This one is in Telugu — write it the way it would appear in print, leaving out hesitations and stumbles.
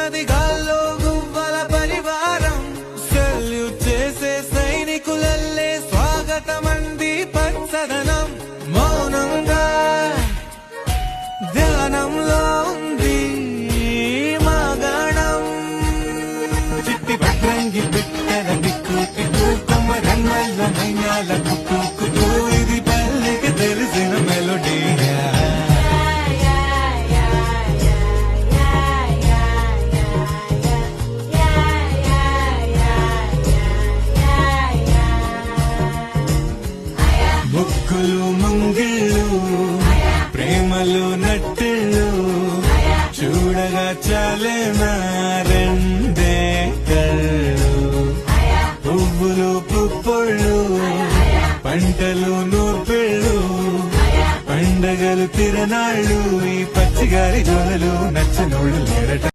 ఉన్నది గాల్లో గువ్వల పరివారం. సెల్యూట్ చేసే సైనికులల్లే స్వాగతమంది పచ్చదనం. మౌనంగా ధ్యానంలో ఉంది మాగణం. చిట్టి పట్రంగి బిట్టల దిక్కు దిక్కు కొమ్మరన్నల్ల నైనాల కుక్కు కుక్కు. ఇది పల్లెకి తెలిసిన మెలోడీయా. ముగ్గులు ముంగిళ్ళు ప్రేమలు నట్టిళ్ళు చూడగా చాలే రెండే కళ్ళు. పువ్వులు పుప్పొళ్ళు పంటలు నూర్పిళ్ళు పండగలు తిరనాళ్ళు. ఈ పచ్చిగారి జోలలు నచ్చనోళ్ళు లేరట.